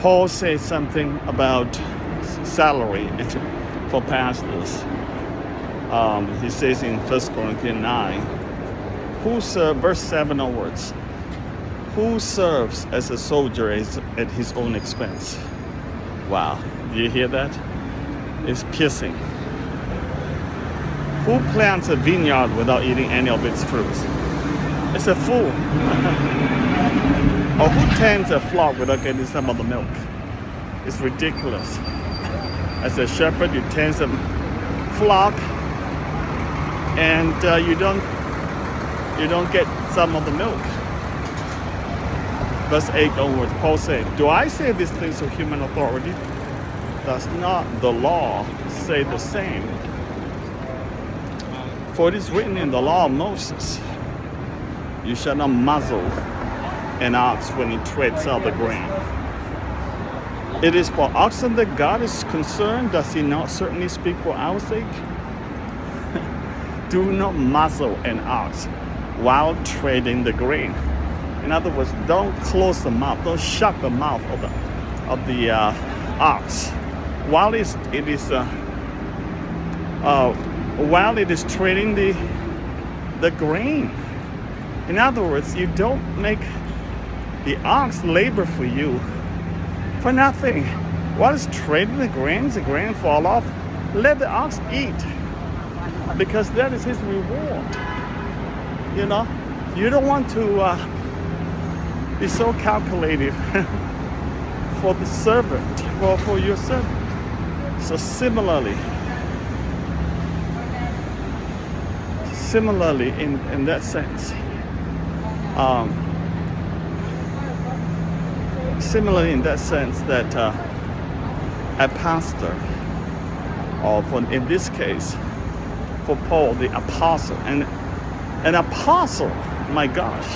Paul says something about salary for pastors. He says in 1 Corinthians 9, verse 7 onwards, who serves as a soldier at his own expense? Wow, do you hear that? It's piercing. Who plants a vineyard without eating any of its fruits? It's a fool. Or who tends a flock without getting some of the milk? It's ridiculous. As a shepherd, you tend a flock, and you don't get some of the milk. Verse 8 onwards, Paul said, do I say these things to human authority? Does not the law say the same? For it is written in the law of Moses, you shall not muzzle an ox when he treads out the grain. It is for oxen that God is concerned. Does he not certainly speak for our sake? Do not muzzle an ox while treading the grain. In other words, don't close the mouth, don't shut the mouth of the ox while it is treading the grain. In other words, you don't make the ox labor for you for nothing. While it's treading the grain fall off, let the ox eat, because that is his reward. You know, you don't want to be so calculative for the servant, for your servant. So similarly in that sense, that a pastor, or in this case, for Paul, the apostle, and an apostle, my gosh,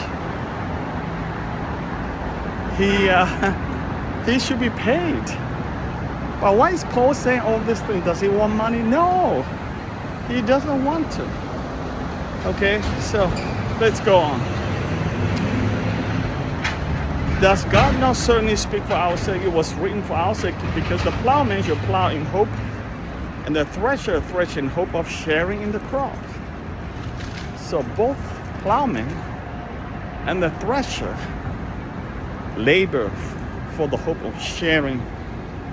he should be paid. But why is Paul saying all this thing? Does he want money? No, he doesn't want to. Okay, so let's go on. Does God not certainly speak for our sake? It was written for our sake, because the plowman should plow in hope, and the thresher thresh in hope of sharing in the crop. So both plowman and the thresher labor for the hope of sharing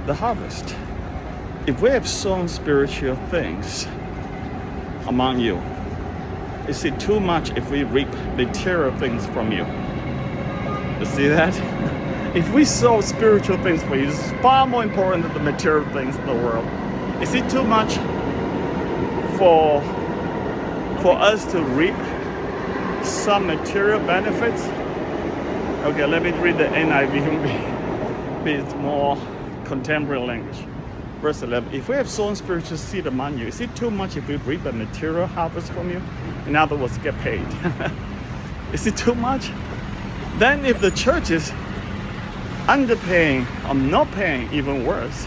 the harvest. If we have sown spiritual things among you, is it too much if we reap material things from you? You see that? If we sow spiritual things for you, it's far more important than the material things in the world. Is it too much for us to reap some material benefits? Okay, let me read the NIV, be it's more contemporary language. Verse 11, if we have sown spiritual seed among you, is it too much if we reap a material harvest from you? In other words, get paid. Is it too much? Then if the church is underpaying or not paying, even worse,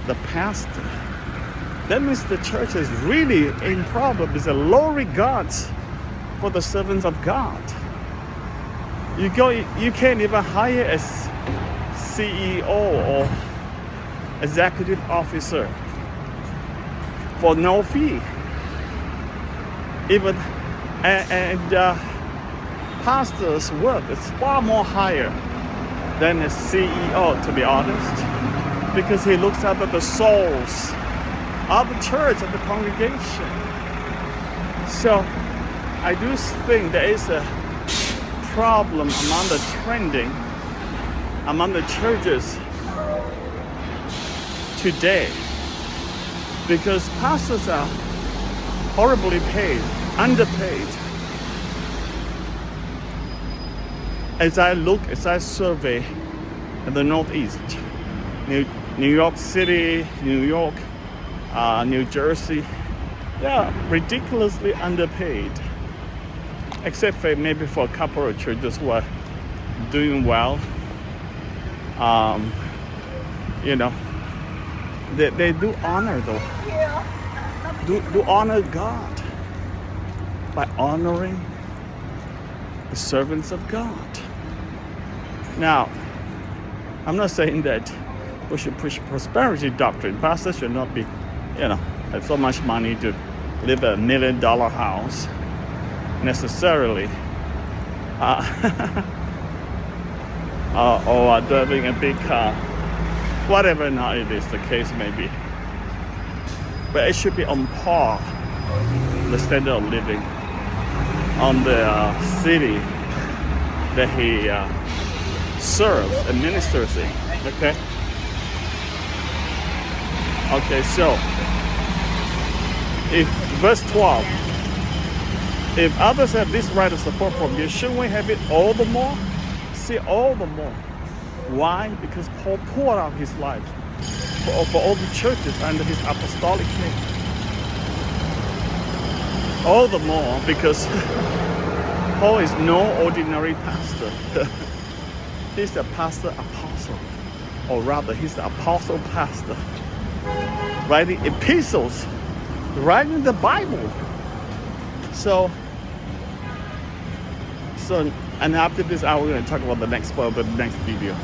the pastor, that means the church is really in problem. It's a low regards for the servants of God. You can't even hire a CEO or executive officer for no fee. Even pastor's work is far more higher than a CEO, to be honest, because he looks after the souls of the church, of the congregation. So I do think there is a problem among the trending, among the churches today, because pastors are horribly paid, underpaid. As I survey the Northeast, New York City, New York, New Jersey, they are ridiculously underpaid, except for maybe for a couple of churches who are doing well. They do honor though. Do honor God by honoring the servants of God. Now, I'm not saying that we should push prosperity doctrine. Pastors should not be, have so much money to live a $1 million house necessarily. Or driving a big car, whatever now it is the case may be. But it should be on par with the standard of living on the city that he serves and ministers in. Okay? Okay, so if verse 12, if others have this right of support from you, shouldn't we have it all the more? See, all the more. Why? Because Paul poured out his life for all the churches under his apostolic name. All the more because Paul is no ordinary pastor. He's the pastor apostle, or rather he's the apostle pastor, writing epistles, writing the Bible. So and after this hour, we're going to talk about the next part of the next video.